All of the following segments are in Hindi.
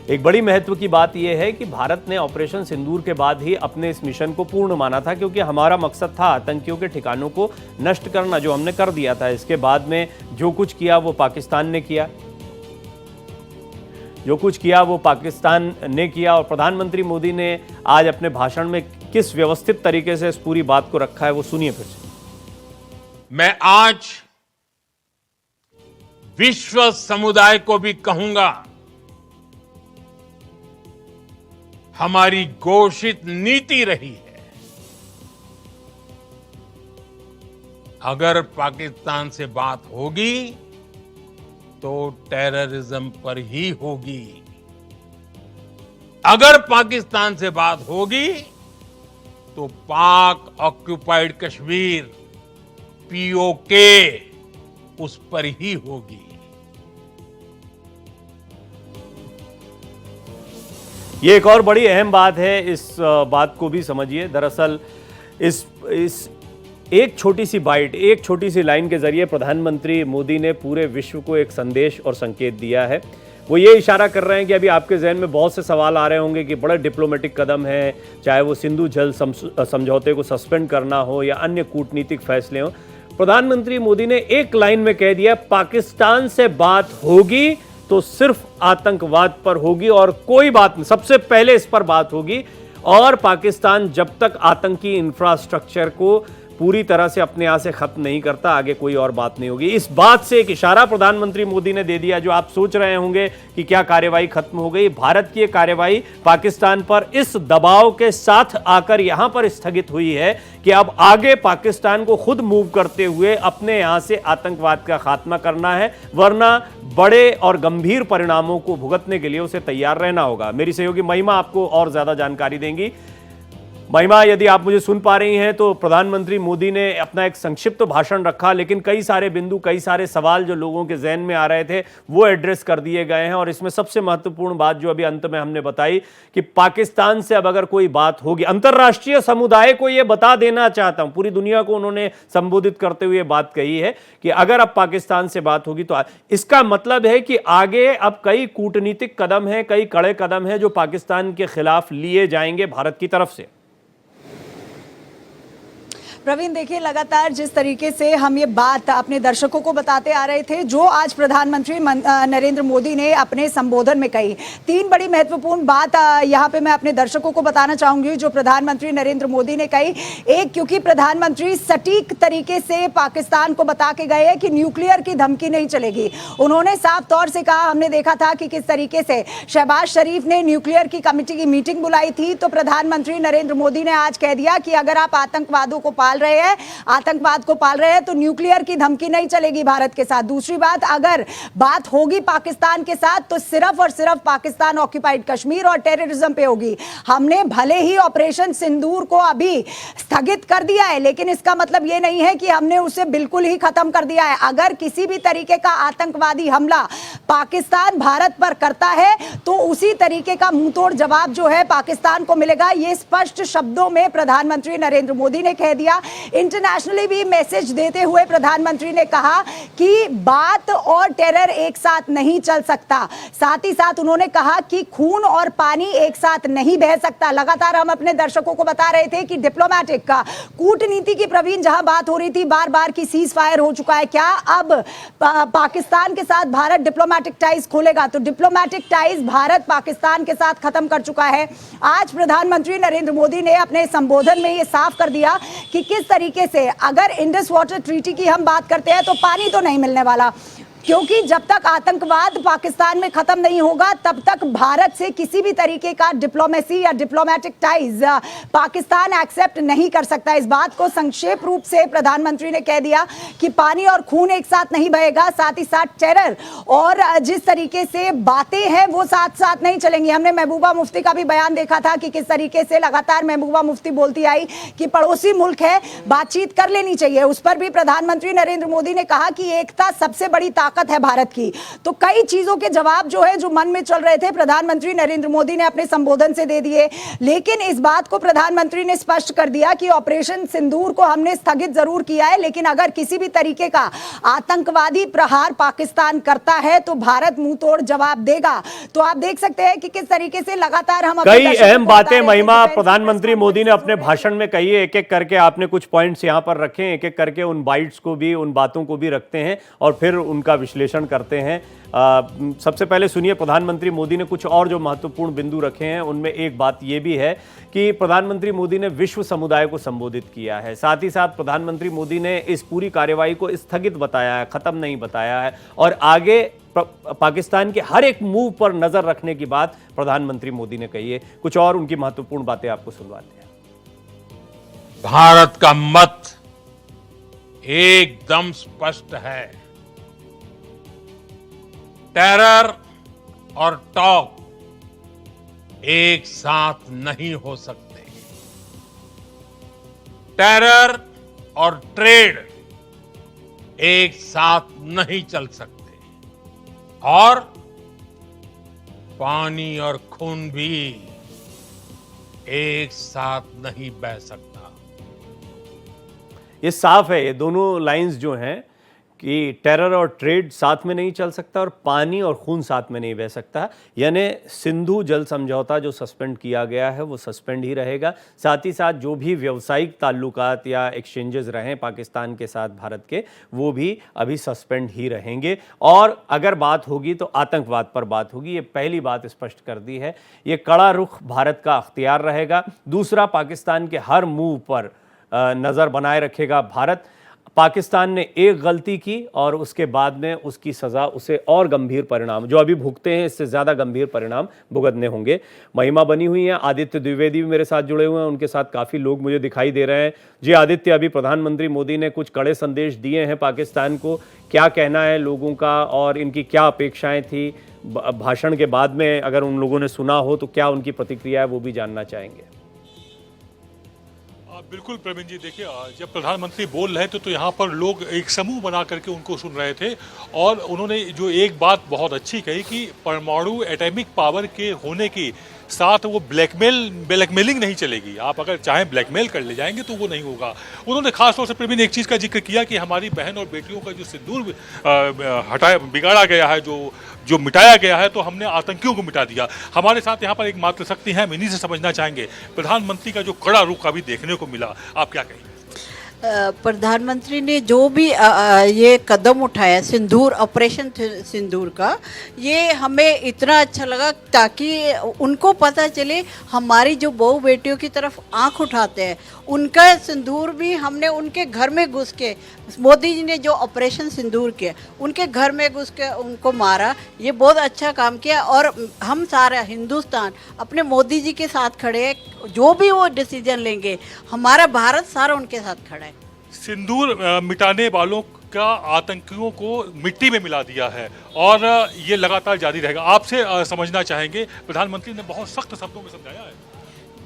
एक बड़ी महत्व की बात यह है कि भारत ने ऑपरेशन सिंदूर के बाद ही अपने इस मिशन को पूर्ण माना था, क्योंकि हमारा मकसद था आतंकियों के ठिकानों को नष्ट करना, जो हमने कर दिया था। इसके बाद में जो कुछ किया वो पाकिस्तान ने किया, और प्रधानमंत्री मोदी ने आज अपने भाषण में किस व्यवस्थित तरीके से इस पूरी बात को रखा है वो सुनिए फिर से। मैं आज विश्व समुदाय को भी कहूंगा, हमारी घोषित नीति रही है, अगर पाकिस्तान से बात होगी तो टेररिज्म पर ही होगी। अगर पाकिस्तान से बात होगी तो पाक ऑक्युपाइड कश्मीर पीओके उस पर ही होगी। ये एक और बड़ी अहम बात है, इस बात को भी समझिए। दरअसल इस एक छोटी सी बाइट, एक छोटी सी लाइन के जरिए प्रधानमंत्री मोदी ने पूरे विश्व को एक संदेश और संकेत दिया है। वो ये इशारा कर रहे हैं कि अभी आपके जहन में बहुत से सवाल आ रहे होंगे कि बड़ा डिप्लोमेटिक कदम है, चाहे वो सिंधु जल समझौते को सस्पेंड करना हो या अन्य कूटनीतिक फैसले हो। प्रधानमंत्री मोदी ने एक लाइन में कह दिया, पाकिस्तान से बात होगी तो सिर्फ आतंकवाद पर होगी और कोई बात नहीं, सबसे पहले इस पर बात होगी। और पाकिस्तान जब तक आतंकी इंफ्रास्ट्रक्चर को पूरी तरह से अपने यहां से खत्म नहीं करता, आगे कोई और बात नहीं होगी। इस बात से एक इशारा प्रधानमंत्री मोदी ने दे दिया। जो आप सोच रहे होंगे कि क्या कार्रवाई खत्म हो गई, भारत की कार्रवाई पाकिस्तान पर इस दबाव के साथ आकर यहां पर स्थगित हुई है कि अब आगे पाकिस्तान को खुद मूव करते हुए अपने यहां से आतंकवाद का खात्मा करना है, वरना बड़े और गंभीर परिणामों को भुगतने के लिए उसे तैयार रहना होगा। मेरी सहयोगी महिमा आपको और ज्यादा जानकारी देंगी। महिमा, यदि आप मुझे सुन पा रही हैं तो प्रधानमंत्री मोदी ने अपना एक संक्षिप्त भाषण रखा, लेकिन कई सारे बिंदु, कई सारे सवाल जो लोगों के जहन में आ रहे थे वो एड्रेस कर दिए गए हैं। और इसमें सबसे महत्वपूर्ण बात जो अभी अंत में हमने बताई कि पाकिस्तान से अब अगर कोई बात होगी, अंतर्राष्ट्रीय समुदाय को यह बता देना चाहता हूं, पूरी दुनिया को उन्होंने संबोधित करते हुए बात कही है कि अगर अब पाकिस्तान से बात होगी तो इसका मतलब है कि आगे अब कई कूटनीतिक कदम हैं, कई कड़े कदम हैं जो पाकिस्तान के खिलाफ लिए जाएंगे भारत की तरफ से। प्रवीण, देखिए, लगातार जिस तरीके से हम ये बात अपने दर्शकों को बताते आ रहे थे, जो आज प्रधानमंत्री नरेंद्र मोदी ने अपने संबोधन में कही, तीन बड़ी महत्वपूर्ण बात यहाँ पे मैं अपने दर्शकों को बताना चाहूंगी जो प्रधानमंत्री नरेंद्र मोदी ने कही। एक, क्योंकि प्रधानमंत्री सटीक तरीके से पाकिस्तान को बता के गए हैं कि न्यूक्लियर की धमकी नहीं चलेगी। उन्होंने साफ तौर से कहा, हमने देखा था कि किस तरीके से शहबाज शरीफ ने न्यूक्लियर की कमेटी की मीटिंग बुलाई थी, तो प्रधानमंत्री नरेंद्र मोदी ने आज कह दिया कि अगर आप आतंकवाद को पाल रहे हैं तो न्यूक्लियर की धमकी नहीं चलेगी भारत के साथ। दूसरी बात, अगर बात होगी पाकिस्तान के साथ तो सिर्फ और सिर्फ पाकिस्तान ऑक्युपाइड कश्मीर और टेररिज्म पे होगी। हमने भले ही ऑपरेशन सिंदूर को अभी स्थगित कर दिया है, लेकिन इसका मतलब यह नहीं है कि हमने उसे बिल्कुल ही खत्म कर दिया है। अगर किसी भी तरीके का आतंकवादी हमला पाकिस्तान भारत पर करता है तो उसी तरीके का मुंहतोड़ जवाब जो है पाकिस्तान को मिलेगा। यह स्पष्ट शब्दों में प्रधानमंत्री नरेंद्र मोदी ने कह दिया। इंटरनेशनली भी मैसेज देते हुए प्रधानमंत्री ने कहा कि बात और टेरर एक साथ नहीं चल सकता। साथ ही साथ उन्होंने कहा कि खून और पानी एक साथ नहीं बह सकता। लगातार हम अपने दर्शकों को बता रहे थे कि डिप्लोमेटिक का, कूटनीति की, प्रवीण, जहां बात हो रही थी बार बार की सीज फायर हो चुका है, क्या अब पाकिस्तान के साथ भारत डिप्लोमेटिक टाइज खोलेगा? तो डिप्लोमेटिक टाइज भारत पाकिस्तान के साथ खत्म कर चुका है। आज प्रधानमंत्री नरेंद्र मोदी ने अपने संबोधन में यह साफ कर दिया कि किस तरीके से अगर इंडस वाटर ट्रीटी की हम बात करते हैं तो पानी तो नहीं मिलने वाला, क्योंकि जब तक आतंकवाद पाकिस्तान में खत्म नहीं होगा तब तक भारत से किसी भी तरीके का डिप्लोमेसी या डिप्लोमेटिक टाइज पाकिस्तान एक्सेप्ट नहीं कर सकता। इस बात को संक्षेप रूप से प्रधानमंत्री ने कह दिया कि पानी और खून एक साथ नहीं बहेगा, साथ ही साथ टेरर और जिस तरीके से बातें हैं वो साथ साथ नहीं चलेंगी। हमने महबूबा मुफ्ती का भी बयान देखा था कि किस तरीके से लगातार महबूबा मुफ्ती बोलती आई कि पड़ोसी मुल्क है, बातचीत कर लेनी चाहिए। उस पर भी प्रधानमंत्री नरेंद्र मोदी ने कहा कि एकता सबसे बड़ी ताकत ताकत है भारत की। तो कई चीजों के जवाब जो है, जो मन में चल रहे थे, प्रधानमंत्री नरेंद्र मोदी ने अपने संबोधन से दे दिए। लेकिन इस बात को प्रधानमंत्री ने स्पष्ट कर दिया कि ऑपरेशन सिंदूर को हमने स्थगित जरूर किया है, लेकिन अगर किसी भी तरीके का आतंकवादी प्रहार पाकिस्तान करता है तो भारत मुंह तोड़ जवाब देगा। तो आप देख सकते हैं कि किस तरीके से लगातार हम कई अहम बातें महिमा प्रधानमंत्री मोदी ने अपने भाषण में कही है। एक एक करके आपने कुछ पॉइंट्स यहां पर रखे हैं, एक एक करके उन बाइट्स को भी, उन बातों को भी रखते हैं और फिर उनका विश्लेषण करते हैं। सबसे पहले सुनिए, प्रधानमंत्री मोदी ने कुछ और जो महत्वपूर्ण बिंदु रखे हैं उनमें एक बात यह भी है कि प्रधानमंत्री मोदी ने विश्व समुदाय को संबोधित किया है। साथ ही साथ प्रधानमंत्री मोदी ने इस पूरी कार्यवाही को स्थगित बताया है, खत्म नहीं बताया है, और आगे पाकिस्तान के हर एक मूव पर नजर रखने की बात प्रधानमंत्री मोदी ने कही है। कुछ और उनकी महत्वपूर्ण बातें आपको सुनवाते हैं। भारत का मत एकदम स्पष्ट है। टेरर और टॉक एक साथ नहीं हो सकते। टेरर और ट्रेड एक साथ नहीं चल सकते, और पानी और खून भी एक साथ नहीं बह सकता। ये साफ है, ये दोनों लाइंस जो हैं कि टेरर और ट्रेड साथ में नहीं चल सकता और पानी और खून साथ में नहीं बह सकता। यानी सिंधु जल समझौता जो सस्पेंड किया गया है वो सस्पेंड ही रहेगा। साथ ही साथ जो भी व्यावसायिक ताल्लुकात या एक्सचेंजेस रहे पाकिस्तान के साथ भारत के, वो भी अभी सस्पेंड ही रहेंगे। और अगर बात होगी तो आतंकवाद पर बात होगी, ये पहली बात स्पष्ट कर दी है। ये कड़ा रुख भारत का अख्तियार रहेगा। दूसरा, पाकिस्तान के हर मूव पर नज़र बनाए रखेगा भारत। पाकिस्तान ने एक गलती की और उसके बाद में उसकी सज़ा, उसे और गंभीर परिणाम जो अभी भुगते हैं इससे ज़्यादा गंभीर परिणाम भुगतने होंगे। महिमा बनी हुई हैं, आदित्य द्विवेदी भी मेरे साथ जुड़े हुए हैं, उनके साथ काफ़ी लोग मुझे दिखाई दे रहे हैं। जी आदित्य, अभी प्रधानमंत्री मोदी ने कुछ कड़े संदेश दिए हैं पाकिस्तान को, क्या कहना है लोगों का और इनकी क्या अपेक्षाएँ थी भाषण के बाद में? अगर उन लोगों ने सुना हो तो क्या उनकी प्रतिक्रिया है वो भी जानना चाहेंगे। बिल्कुल प्रवीण जी, देखिए जब प्रधानमंत्री बोल रहे थे तो यहाँ पर लोग एक समूह बना करके उनको सुन रहे थे, और उन्होंने जो एक बात बहुत अच्छी कही कि परमाणु एटॉमिक पावर के होने की साथ वो ब्लैकमेलिंग नहीं चलेगी। आप अगर चाहें ब्लैकमेल कर ले जाएंगे तो वो नहीं होगा। उन्होंने खास तौर से प्रवीण एक चीज़ का जिक्र किया कि हमारी बहन और बेटियों का जो सिंदूर बिगाड़ा गया है, जो मिटाया गया है, तो हमने आतंकियों को मिटा दिया। हमारे साथ यहाँ पर एक मातृशक्ति है, हम इन्हीं से समझना चाहेंगे प्रधानमंत्री का जो कड़ा रुख अभी देखने को मिला, आप क्या कहेंगे? प्रधानमंत्री ने जो भी ये कदम उठाया सिंदूर, ऑपरेशन सिंदूर का, ये हमें इतना अच्छा लगा ताकि उनको पता चले हमारी जो बहू बेटियों की तरफ आंख उठाते हैं, उनका सिंदूर भी हमने उनके घर में घुस के, मोदी जी ने जो ऑपरेशन सिंदूर किया उनके घर में घुस के उनको मारा। ये बहुत अच्छा काम किया और हम सारा हिंदुस्तान अपने मोदी जी के साथ खड़े हैं। जो भी वो डिसीजन लेंगे, हमारा भारत सारा उनके साथ खड़ा है। सिंदूर मिटाने वालों का आतंकियों को मिट्टी में मिला दिया है और ये लगातार जारी रहेगा। आपसे समझना चाहेंगे, प्रधानमंत्री ने बहुत सख्त शब्दों में समझाया है।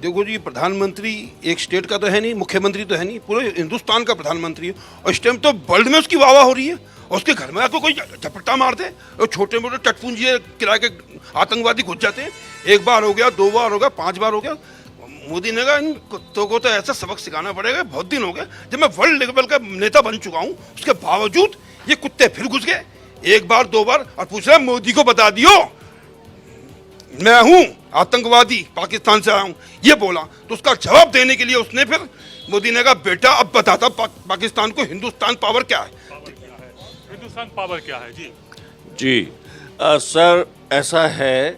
देखो जी, प्रधानमंत्री एक स्टेट का तो है नहीं, मुख्यमंत्री तो है नहीं, पूरे हिंदुस्तान का प्रधानमंत्री है, और इस टाइम तो वर्ल्ड में उसकी वाह हो रही है। और उसके घर में आकर कोई झपट्टा मार दे और छोटे मोटे चटपूंजी किराए के आतंकवादी घुस जाते हैं। एक बार हो गया, 2 बार हो गया, 5 बार हो गया। मोदी ने कहा इन कुत्तों को तो ऐसा सबक सिखाना पड़ेगा। बहुत दिन हो गए जब मैं वर्ल्ड लेवल का नेता बन चुका हूँ, उसके बावजूद ये कुत्ते फिर घुस गए 1 बार 2 बार, और पूछ रहे मोदी को बता दियो मैं हूं आतंकवादी, पाकिस्तान से आया हूं, ये बोला। तो उसका जवाब देने के लिए उसने फिर मोदी ने कहा बेटा अब बताता पाकिस्तान को हिंदुस्तान पावर क्या है। हिंदुस्तान पावर क्या है? जी सर, ऐसा है,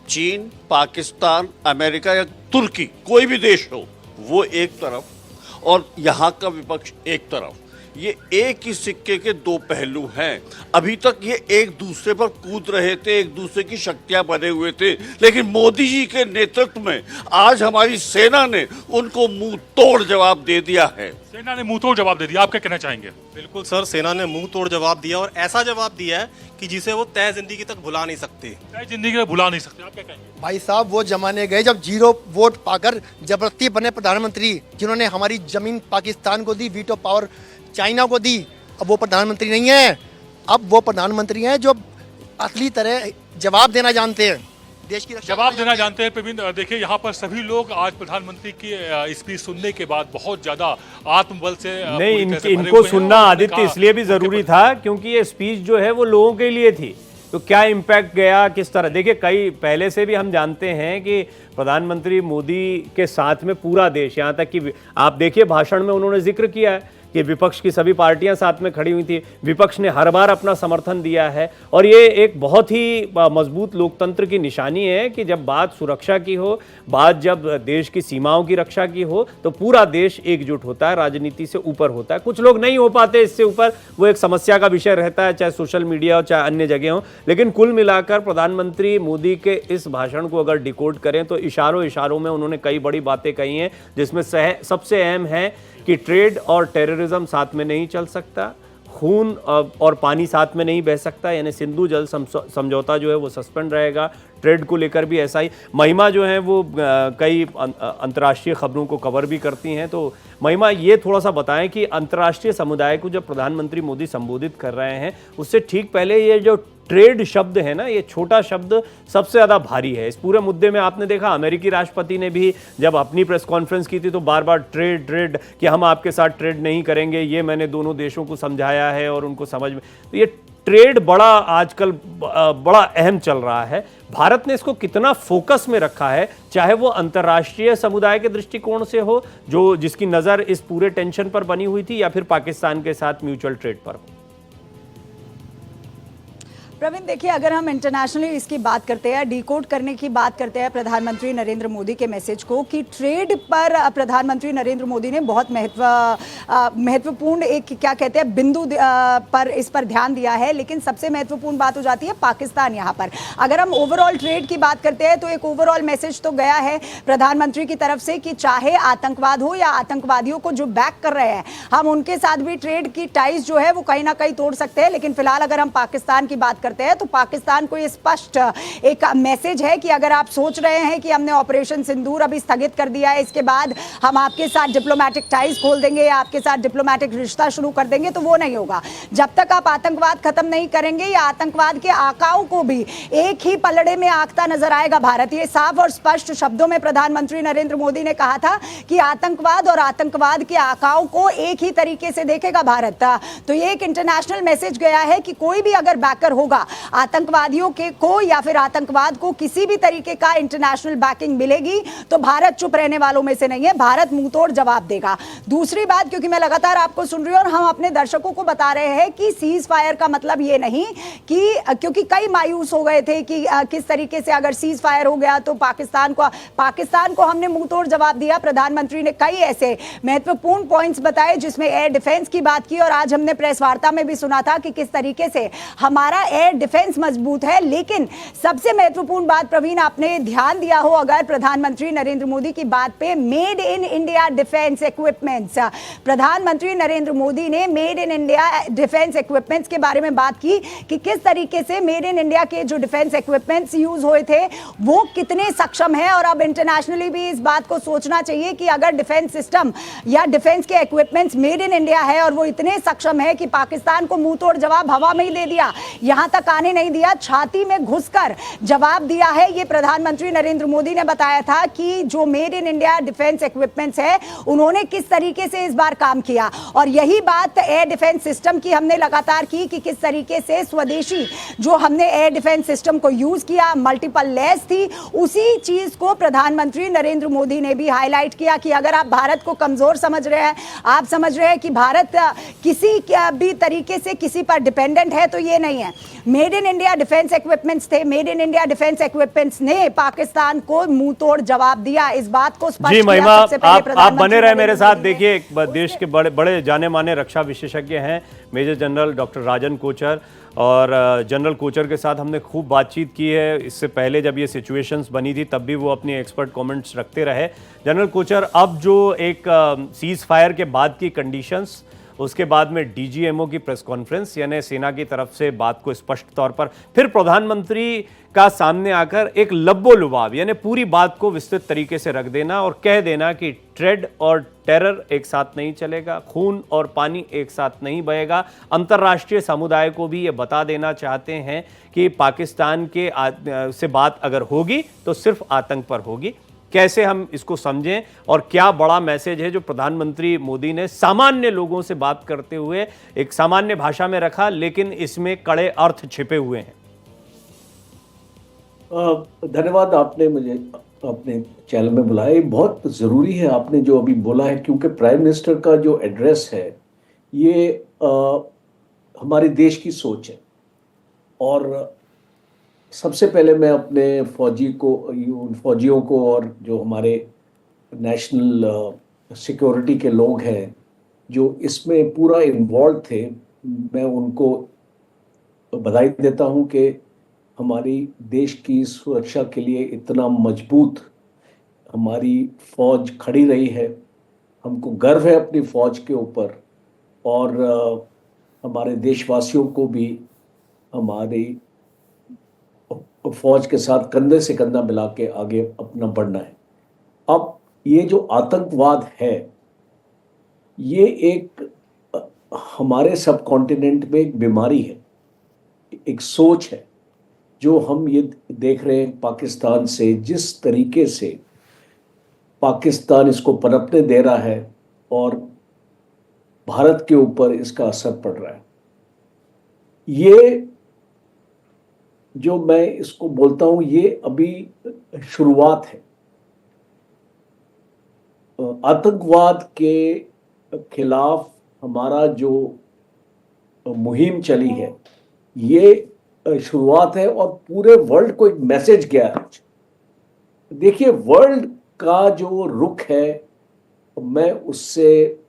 चीन, पाकिस्तान, अमेरिका या तुर्की, कोई भी देश हो, वो एक तरफ और यहाँ का विपक्ष एक तरफ, ये एक ही सिक्के के 2 पहलू हैं। अभी तक ये एक दूसरे पर कूद रहे थे, एक दूसरे की शक्तियां बने हुए थे, लेकिन मोदी जी के नेतृत्व में आज हमारी सेना ने उनको मुंह तोड़ जवाब दे दिया है। सेना ने मुंह तोड़ जवाब दे दिया, आप क्या कहना चाहेंगे? बिल्कुल सर, सेना ने मुंह तोड़ जवाब दिया और ऐसा जवाब दिया है कि जिसे वो तय जिंदगी तक भुला नहीं सकते। तय जिंदगी में भुला नहीं सकते, आप क्या कहेंगे? भाई साहब, वो जमाने गए जब 0 वोट पाकर जबरदस्ती बने प्रधानमंत्री, जिन्होंने हमारी जमीन पाकिस्तान को दी, वीटो पावर चाइना को दी। अब वो प्रधानमंत्री नहीं है। अब वो प्रधानमंत्री हैं जो असली तरह जवाब देना जानते हैं, देश की रक्षा जवाब करना देना जानते हैं। प्रवीण, देखिए यहाँ पर सभी लोग आज प्रधानमंत्री की स्पीच सुनने के बाद बहुत ज्यादा आत्मबल से नहीं, पूरी तरह से भरे इनको हुए हैं। सुनना और उन्होंने आदित्य कहा, इसलिए भी जरूरी था क्योंकि ये स्पीच जो है वो लोगों के लिए थी। तो क्या इम्पैक्ट गया, किस तरह, देखिए कई पहले से भी हम जानते हैं कि प्रधानमंत्री मोदी के साथ में पूरा देश, यहाँ तक कि आप देखिए भाषण में उन्होंने जिक्र किया है कि विपक्ष की सभी पार्टियां साथ में खड़ी हुई थी, विपक्ष ने हर बार अपना समर्थन दिया है। और ये एक बहुत ही मजबूत लोकतंत्र की निशानी है कि जब बात सुरक्षा की हो, बात जब देश की सीमाओं की रक्षा की हो, तो पूरा देश एकजुट होता है, राजनीति से ऊपर होता है। कुछ लोग नहीं हो पाते इससे ऊपर, वो एक समस्या का विषय रहता है, चाहे सोशल मीडिया हो चाहे अन्य जगह हो। लेकिन कुल मिलाकर प्रधानमंत्री मोदी के इस भाषण को अगर डिकोड करें तो इशारों इशारों में उन्होंने कई बड़ी बातें कही हैं, जिसमें सबसे अहम है कि ट्रेड और टेररिज्म साथ में नहीं चल सकता, खून और पानी साथ में नहीं बह सकता, यानी सिंधु जल समझौता जो है वो सस्पेंड रहेगा। ट्रेड को लेकर भी ऐसा ही। महिमा जो है वो कई अंतर्राष्ट्रीय खबरों को कवर भी करती हैं। तो महिमा, ये थोड़ा सा बताएं कि अंतर्राष्ट्रीय समुदाय को जब प्रधानमंत्री मोदी संबोधित कर रहे हैं उससे ठीक पहले ये जो ट्रेड शब्द है ना, ये छोटा शब्द सबसे ज़्यादा भारी है इस पूरे मुद्दे में। आपने देखा अमेरिकी राष्ट्रपति ने भी जब अपनी प्रेस कॉन्फ्रेंस की थी तो बार बार ट्रेड कि हम आपके साथ ट्रेड नहीं करेंगे, ये मैंने दोनों देशों को समझाया है और उनको समझ में। तो ये ट्रेड बड़ा आजकल बड़ा अहम चल रहा है। भारत ने इसको कितना फोकस में रखा है, चाहे वो अंतर्राष्ट्रीय समुदाय के दृष्टिकोण से हो जो जिसकी नज़र इस पूरे टेंशन पर बनी हुई थी, या फिर पाकिस्तान के साथ म्यूचुअल ट्रेड पर हो? प्रवीण, देखिए अगर हम इंटरनेशनली इसकी बात करते हैं, डिकोड करने की बात करते हैं प्रधानमंत्री नरेंद्र मोदी के मैसेज को, कि ट्रेड पर प्रधानमंत्री नरेंद्र मोदी ने बहुत महत्वपूर्ण एक क्या कहते हैं बिंदु पर इस पर ध्यान दिया है। लेकिन सबसे महत्वपूर्ण बात हो जाती है पाकिस्तान यहाँ पर। अगर हम ओवरऑल ट्रेड की बात करते हैं तो एक ओवरऑल मैसेज तो गया है प्रधानमंत्री की तरफ से कि चाहे आतंकवाद हो या आतंकवादियों को जो बैक कर रहे हैं, हम उनके साथ भी ट्रेड की टाइज जो है वो कहीं ना कहीं तोड़ सकते हैं। लेकिन फिलहाल अगर हम पाकिस्तान की बात करते हैं तो पाकिस्तान को ये स्पष्ट एक मैसेज है कि अगर आप सोच रहे हैं कि हमने ऑपरेशन सिंदूर अभी स्थगित कर दिया है, इसके बाद हम आपके साथ डिप्लोमेटिक टाइज खोल देंगे या आपके साथ डिप्लोमेटिक रिश्ता शुरू कर देंगे, तो वो नहीं होगा। जब तक आप आतंकवाद खत्म नहीं करेंगे या आतंकवाद के आकाओं को भी एक ही पलड़े में आंकता नजर आएगा भारत। ये साफ और स्पष्ट शब्दों में प्रधानमंत्री नरेंद्र मोदी ने कहा था कि आतंकवाद और आतंकवाद के आकाओं को एक ही तरीके से देखेगा भारत। तो ये एक इंटरनेशनल मैसेज गया है कि कोई भी अगर बैकर होगा आतंकवादियों के को या फिर आतंकवाद को किसी भी तरीके का इंटरनेशनल बैकिंग मिलेगी तो भारत चुप रहने वालों में से नहीं है, भारत मुंहतोड़ जवाब देगा। दूसरी बात, क्योंकि मैं लगातार आपको सुन रही हूं और हम अपने दर्शकों को बता रहे हैं कि सीज फायर का मतलब ये नहीं कि, क्योंकि कई मायूस हो गए थे कि किस तरीके से अगर सीज फायर हो गया तो पाकिस्तान को हमने मुंहतोड़ जवाब दिया। प्रधानमंत्री ने कई ऐसे महत्वपूर्ण पॉइंट्स बताए जिसमें एयर डिफेंस की बात की, और आज हमने प्रेस वार्ता में भी सुना था कि किस तरीके से हमारा एयर डिफेंस मजबूत है। लेकिन सबसे महत्वपूर्ण बात प्रवीण, आपने ध्यान दिया हो अगर प्रधानमंत्री नरेंद्र मोदी की बात पे, made in India defence equipments, प्रधानमंत्री नरेंद्र मोदी ने made in India defence equipments के बारे में बात की कि किस तरीके से मेड इन इंडिया के जो डिफेंस इक्विपमेंट्स यूज हुए थे वो कितने सक्षम है। और अब इंटरनेशनली भी इस बात को सोचना चाहिए कि अगर डिफेंस सिस्टम या डिफेंस के इक्विपमेंट्स मेड इन इंडिया है और वो इतने सक्षम है कि पाकिस्तान को मुंह तोड़ जवाब हवा में ही दे दिया, यहां तक आने नहीं दिया, छाती में घुसकर जवाब दिया है। ये प्रधानमंत्री नरेंद्र मोदी ने बताया था कि जो made in India defence equipments है उन्होंने किस तरीके से इस बार काम किया। और यही बात एयर डिफेंस सिस्टम की हमने लगातार की कि किस तरीके से स्वदेशी जो हमने एयर डिफेंस सिस्टम को यूज किया, मल्टीपल लेयर्स थी, उसी चीज को प्रधानमंत्री नरेंद्र मोदी ने भी हाईलाइट किया कि अगर आप भारत को कमजोर समझ रहे हैं, आप समझ रहे हैं कि भारत किसी भी तरीके से किसी पर डिपेंडेंट है, तो ये नहीं है। Made in India defence equipments थे, made in India defence equipments ने पाकिस्तान को मुंह तोड़ जवाब दिया। इस बात को स्पष्ट जी किया महिमा, सबसे पहले आप बने रहे मेरे साथ। मोदी ने। देखिए, एक देश के बड़े बड़े जाने माने रक्षा विशेषज्ञ हैं मेजर जनरल डॉक्टर राजन कोचर, और जनरल कोचर के साथ हमने खूब बातचीत की है। इससे पहले जब ये सिचुएशंस बनी थी तब भी वो अपनी एक्सपर्ट कमेंट्स रखते रहे। जनरल कोचर, अब जो एक सीज फायर के बाद की कंडीशंस उसके बाद में डीजीएमओ की प्रेस कॉन्फ्रेंस, यानी सेना की तरफ से बात को स्पष्ट तौर पर, फिर प्रधानमंत्री का सामने आकर एक लब्बो लुबाब यानी पूरी बात को विस्तृत तरीके से रख देना और कह देना कि ट्रेड और टेरर एक साथ नहीं चलेगा, खून और पानी एक साथ नहीं बहेगा। अंतर्राष्ट्रीय समुदाय को भी ये बता देना चाहते हैं कि पाकिस्तान के से बात अगर होगी तो सिर्फ आतंक पर होगी। कैसे हम इसको समझें और क्या बड़ा मैसेज है जो प्रधानमंत्री मोदी ने सामान्य लोगों से बात करते हुए एक सामान्य भाषा में रखा, लेकिन इसमें कड़े अर्थ छिपे हुए हैं। धन्यवाद, आपने मुझे अपने चैनल में बुलाया। ये बहुत ज़रूरी है आपने जो अभी बोला है, क्योंकि प्राइम मिनिस्टर का जो एड्रेस है ये हमारे देश की सोच है। और सबसे पहले मैं अपने फौजियों को और जो हमारे नेशनल सिक्योरिटी के लोग हैं जो इसमें पूरा इन्वॉल्व थे, मैं उनको बधाई देता हूं कि हमारी देश की सुरक्षा के लिए इतना मजबूत हमारी फौज खड़ी रही है। हमको गर्व है अपनी फौज के ऊपर और हमारे देशवासियों को भी हमारी फौज के साथ कंधे से कंधा मिला के आगे अपना बढ़ना है। अब ये जो आतंकवाद है ये एक हमारे सब कॉन्टिनेंट में एक बीमारी है, एक सोच है जो हम ये देख रहे हैं पाकिस्तान से, जिस तरीके से पाकिस्तान इसको पनपने दे रहा है और भारत के ऊपर इसका असर पड़ रहा है। ये जो मैं इसको बोलता हूं ये अभी शुरुआत है। आतंकवाद के खिलाफ हमारा जो मुहिम चली है ये शुरुआत है और पूरे वर्ल्ड को एक मैसेज गया है। देखिए, वर्ल्ड का जो रुख है मैं उससे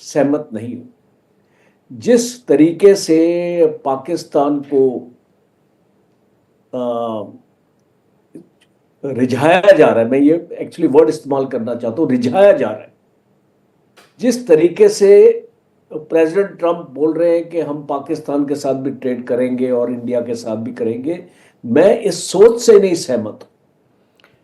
सहमत नहीं हूं। जिस तरीके से पाकिस्तान को रिझाया जा रहा है, मैं ये एक्चुअली वर्ड इस्तेमाल करना चाहता हूं, रिझाया जा रहा है। जिस तरीके से प्रेसिडेंट ट्रंप बोल रहे हैं कि हम पाकिस्तान के साथ भी ट्रेड करेंगे और इंडिया के साथ भी करेंगे, मैं इस सोच से नहीं सहमत हूं।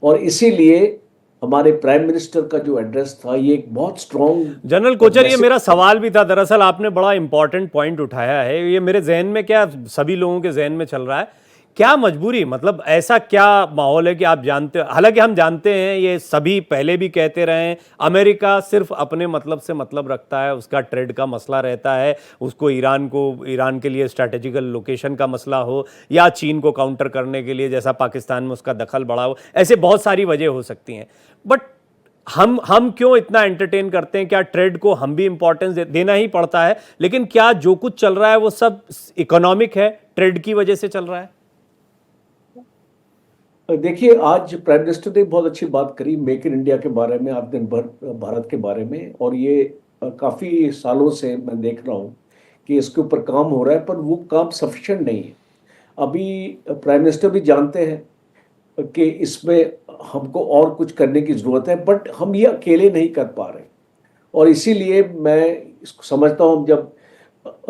और इसीलिए हमारे प्राइम मिनिस्टर का जो एड्रेस था ये एक बहुत स्ट्रॉन्ग। जनरल कोचर, ये मेरा सवाल भी था। दरअसल आपने बड़ा इंपॉर्टेंट पॉइंट उठाया है। ये मेरे जहन में, क्या सभी लोगों के जहन में चल रहा है, क्या मजबूरी, मतलब ऐसा क्या माहौल है कि आप जानते, हालांकि हम जानते हैं ये सभी पहले भी कहते रहे हैं, अमेरिका सिर्फ अपने मतलब से मतलब रखता है, उसका ट्रेड का मसला रहता है, उसको ईरान के लिए स्ट्रैटेजिकल लोकेशन का मसला हो या चीन को काउंटर करने के लिए जैसा पाकिस्तान में उसका दखल बढ़ा हो, ऐसे बहुत सारी वजह हो सकती हैं। बट हम क्यों इतना एंटरटेन करते हैं? क्या ट्रेड को हम भी इंपॉर्टेंस देना ही पड़ता है? लेकिन क्या जो कुछ चल रहा है वो सब इकोनॉमिक है, ट्रेड की वजह से चल रहा है? देखिए, आज प्राइम मिनिस्टर ने बहुत अच्छी बात करी मेक इन इंडिया के बारे में, आत्मनिर्भर भारत के बारे में, और ये काफ़ी सालों से मैं देख रहा हूँ कि इसके ऊपर काम हो रहा है, पर वो काम सफिशिएंट नहीं है। अभी प्राइम मिनिस्टर भी जानते हैं कि इसमें हमको और कुछ करने की ज़रूरत है, बट हम ये अकेले नहीं कर पा रहे। और इसीलिए मैं इसको समझता हूँ जब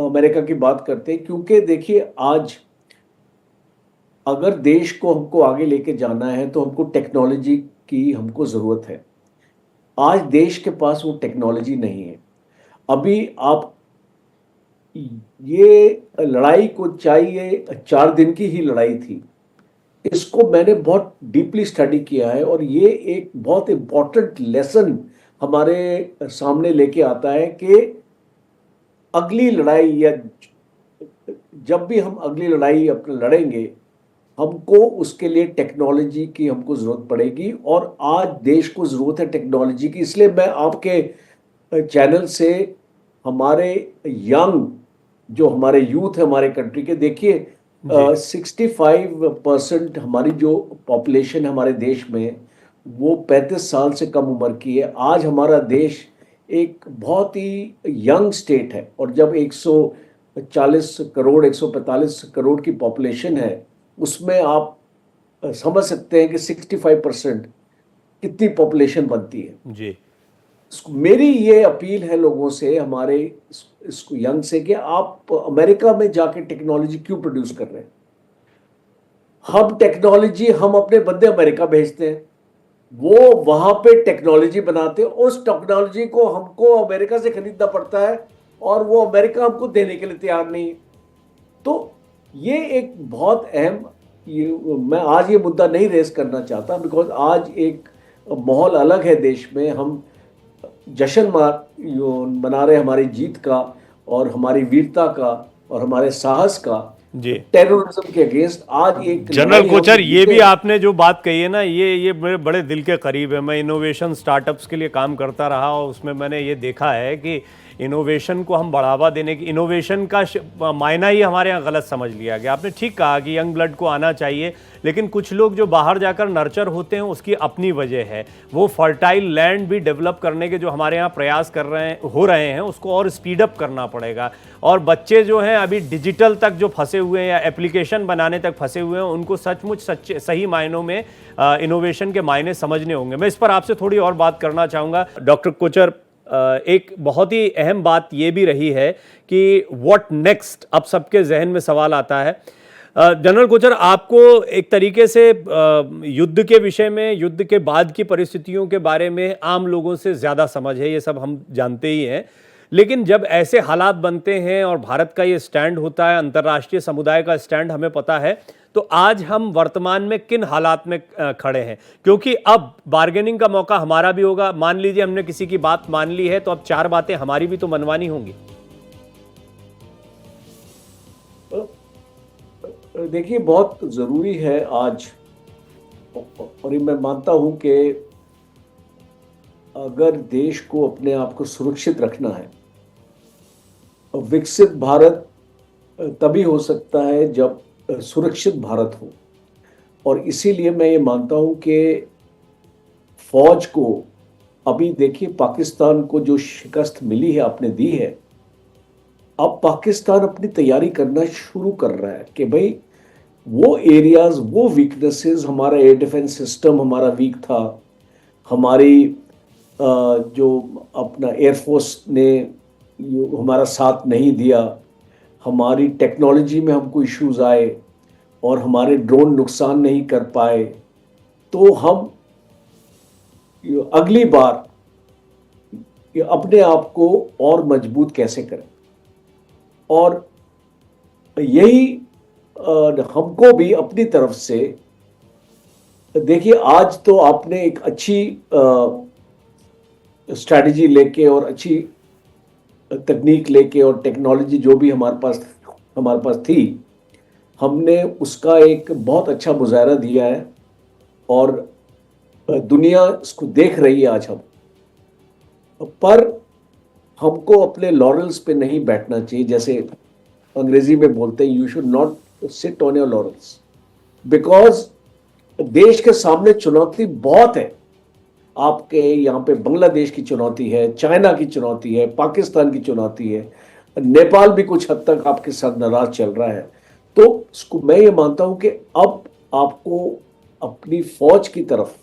अमेरिका की बात करते हैं, क्योंकि देखिए आज अगर देश को हमको आगे लेके जाना है तो हमको टेक्नोलॉजी की हमको ज़रूरत है। आज देश के पास वो टेक्नोलॉजी नहीं है। अभी आप ये लड़ाई को चाहिए 4 दिन की ही लड़ाई थी, इसको मैंने बहुत डीपली स्टडी किया है और ये एक बहुत इम्पोर्टेंट लेसन हमारे सामने लेके आता है कि अगली लड़ाई या जब भी हम अगली लड़ाई अपने लड़ेंगे, हमको उसके लिए टेक्नोलॉजी की हमको ज़रूरत पड़ेगी और आज देश को ज़रूरत है टेक्नोलॉजी की। इसलिए मैं आपके चैनल से हमारे यंग जो हमारे यूथ है हमारे कंट्री के, देखिए 65% हमारी जो पॉपुलेशन है हमारे देश में वो 35 साल से कम उम्र की है। आज हमारा देश एक बहुत ही यंग स्टेट है और जब 140 करोड़ 145 करोड़ की पॉपुलेशन है, उसमें आप समझ सकते हैं कि 65% कितनी पॉपुलेशन बनती है। जी। मेरी ये अपील है लोगों से, हमारे इसको यंग से, कि आप अमेरिका में जाके टेक्नोलॉजी क्यों प्रोड्यूस कर रहे हैं? हम टेक्नोलॉजी, हम अपने बंदे अमेरिका भेजते हैं, वो वहां पे टेक्नोलॉजी बनाते हैं, उस टेक्नोलॉजी को हमको अमेरिका से खरीदना पड़ता है और वो अमेरिका हमको देने के लिए तैयार नहीं है। तो ये एक बहुत अहम, मैं आज ये मुद्दा नहीं रेस करना चाहता, बिकॉज आज एक माहौल अलग है देश में, हम जश्न मना रहे हमारी जीत का और हमारी वीरता का और हमारे साहस का जी। टेररिज्म के अगेंस्ट। आज एक जनरल कोचर, ये भी आपने जो बात कही है ना, ये मेरे बड़े दिल के करीब है। मैं इनोवेशन स्टार्टअप्स के लिए काम करता रहा और उसमें मैंने ये देखा है कि इनोवेशन को हम बढ़ावा देने की, इनोवेशन का मायना ही हमारे यहाँ गलत समझ लिया गया। आपने ठीक कहा कि यंग ब्लड को आना चाहिए, लेकिन कुछ लोग जो बाहर जाकर नर्चर होते हैं उसकी अपनी वजह है। वो फर्टाइल लैंड भी डेवलप करने के जो हमारे यहाँ प्रयास हो रहे हैं उसको और स्पीड अप करना पड़ेगा। और बच्चे जो हैं अभी डिजिटल तक जो फंसे हुए हैं या एप्लीकेशन बनाने तक फंसे हुए हैं, उनको सचमुच सही मायनों में इनोवेशन के मायने समझने होंगे। मैं इस पर आपसे थोड़ी और बात करना चाहूँगा। डॉक्टर कोचर, एक बहुत ही अहम बात ये भी रही है कि व्हाट नेक्स्ट, अब सबके जहन में सवाल आता है। जनरल कोचर, आपको एक तरीके से युद्ध के विषय में, युद्ध के बाद की परिस्थितियों के बारे में आम लोगों से ज़्यादा समझ है, ये सब हम जानते ही हैं। लेकिन जब ऐसे हालात बनते हैं और भारत का ये स्टैंड होता है, अंतर्राष्ट्रीय समुदाय का स्टैंड हमें पता है, तो आज हम वर्तमान में किन हालात में खड़े हैं? क्योंकि अब बार्गेनिंग का मौका हमारा भी होगा। मान लीजिए हमने किसी की बात मान ली है, तो अब 4 बातें हमारी भी तो मनवानी होंगी। देखिए, बहुत ज़रूरी है आज, और मैं मानता हूं कि अगर देश को अपने आप को सुरक्षित रखना है, विकसित भारत तभी हो सकता है जब सुरक्षित भारत हो। और इसीलिए मैं ये मानता हूं कि फौज को, अभी देखिए पाकिस्तान को जो शिकस्त मिली है, आपने दी है, अब पाकिस्तान अपनी तैयारी करना शुरू कर रहा है कि भाई वो एरियाज, वो वीकनेसेस, हमारा एयर डिफेंस सिस्टम हमारा वीक था, हमारी जो अपना एयरफोर्स ने हमारा साथ नहीं दिया, हमारी टेक्नोलॉजी में हमको इश्यूज आए और हमारे ड्रोन नुकसान नहीं कर पाए, तो हम अगली बार अपने आप को और मजबूत कैसे करें। और यही हमको भी अपनी तरफ से, देखिए आज तो आपने एक अच्छी स्ट्रैटेजी लेके और अच्छी तकनीक लेके और टेक्नोलॉजी जो भी हमारे पास थी, हमने उसका एक बहुत अच्छा मुजाहरा दिया है और दुनिया इसको देख रही है आज हम। पर हमको अपने लॉरेल्स पे नहीं बैठना चाहिए, जैसे अंग्रेजी में बोलते हैं, you should not sit on your laurels, because देश के सामने चुनौती बहुत है। आपके यहाँ पे बांग्लादेश की चुनौती है, चाइना की चुनौती है, पाकिस्तान की चुनौती है, नेपाल भी कुछ हद तक आपके साथ नाराज चल रहा है। तो इसको मैं ये मानता हूँ कि अब आपको अपनी फौज की तरफ,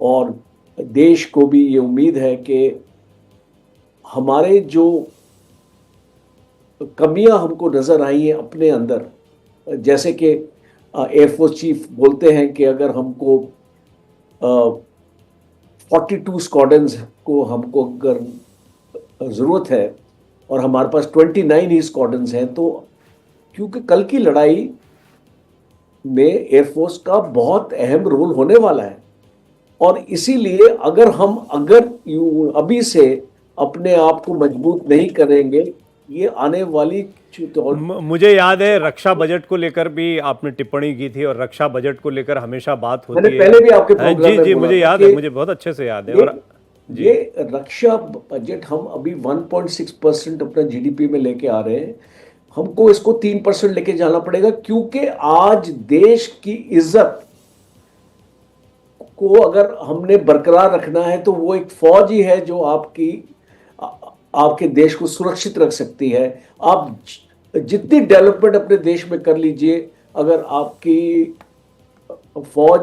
और देश को भी ये उम्मीद है कि हमारे जो कमियां हमको नजर आई हैं अपने अंदर, जैसे कि एयरफोर्स चीफ बोलते हैं कि अगर हमको 42 स्क्वाड्रन्स को हमको अगर ज़रूरत है और हमारे पास 29 ही स्क्वाड्रन्स हैं, तो क्योंकि कल की लड़ाई में एयरफोर्स का बहुत अहम रोल होने वाला है, और इसीलिए अगर अभी से अपने आप को मजबूत नहीं करेंगे, ये आने वाली मुझे याद है रक्षा बजट को लेकर भी आपने टिप्पणी की थी, और रक्षा बजट को लेकर हमेशा बात होती है। पहले भी आपके प्रोग्राम जी, मुझे याद है, मुझे बहुत अच्छे से याद है। और ये रक्षा बजट हम अभी 1.6% अपना जीडीपी में लेके आ रहे हैं, हमको इसको 3% लेके जाना पड़ेगा, क्योंकि आज देश की इज्जत को अगर हमने बरकरार रखना है तो वो एक फौज ही है जो आपके देश को सुरक्षित रख सकती है। आप जितनी डेवलपमेंट अपने देश में कर लीजिए, अगर आपकी फौज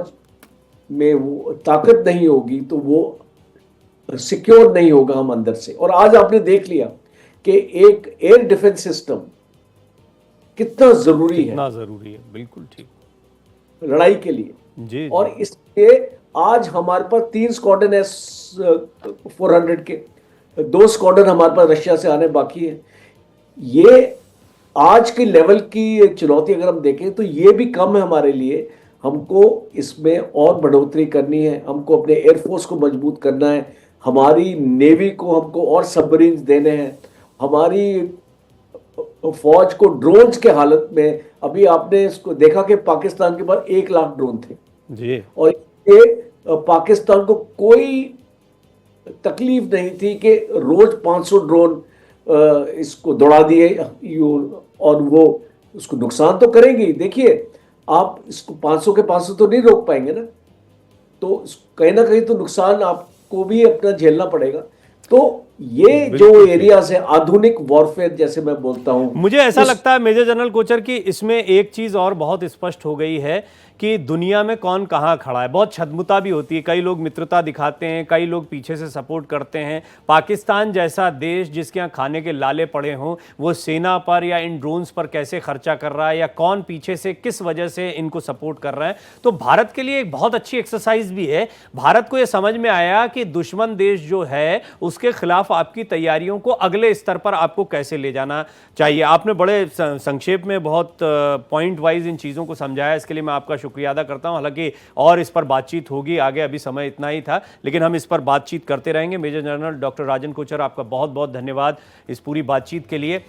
में वो ताकत नहीं होगी तो वो सिक्योर नहीं होगा हम अंदर से। और आज आपने देख लिया कि एक एयर डिफेंस सिस्टम कितना जरूरी है, कितना जरूरी है, बिल्कुल ठीक, लड़ाई के लिए। जी और इसलिए आज हमारे पास 3 स्क्वाड्रन S-400 के, 2 स्क्वाड्रन हमारे पास रशिया से आने बाकी है। ये आज के लेवल की चुनौती अगर हम देखें तो ये भी कम है हमारे लिए। हमको इसमें और बढ़ोतरी करनी है, हमको अपने एयरफोर्स को मजबूत करना है, हमारी नेवी को हमको और सबमरीन्स देने हैं, हमारी फौज को ड्रोन्स के हालत में, अभी आपने इसको देखा कि पाकिस्तान के पास 1 लाख ड्रोन थे जी, और ये पाकिस्तान को कोई तकलीफ नहीं थी कि रोज 500 ड्रोन इसको दौड़ा दिए और वो उसको नुकसान तो करेंगे। देखिए आप इसको 500 के 500 तो नहीं रोक पाएंगे ना, तो कहीं ना कहीं तो नुकसान आपको भी अपना झेलना पड़ेगा। तो ये जो एरियाज है आधुनिक वॉरफेयर जैसे मैं बोलता हूं, मुझे ऐसा लगता है मेजर जनरल कोचर कि इसमें एक चीज और बहुत स्पष्ट हो गई है कि दुनिया में कौन कहां खड़ा है। बहुत छद्मता भी होती है, कई लोग मित्रता दिखाते हैं, कई लोग पीछे से सपोर्ट करते हैं। पाकिस्तान जैसा देश जिसके यहाँ खाने के लाले पड़े हों, वो सेना पर या इन ड्रोन्स पर कैसे खर्चा कर रहा है या कौन पीछे से किस वजह से इनको सपोर्ट कर रहा है। तो भारत के लिए एक बहुत अच्छी एक्सरसाइज भी है। भारत को यह समझ में आया कि दुश्मन देश जो है उसके खिलाफ आपकी तैयारियों को अगले स्तर पर आपको कैसे ले जाना चाहिए। आपने बड़े संक्षेप में बहुत पॉइंट वाइज इन चीज़ों को समझाया, इसके लिए मैं आपका शुक्रिया अदा करता हूं। हालांकि और इस पर बातचीत होगी आगे, अभी समय इतना ही था, लेकिन हम इस पर बातचीत करते रहेंगे। मेजर जनरल डॉक्टर राजन कोचर, आपका बहुत बहुत धन्यवाद इस पूरी बातचीत के लिए।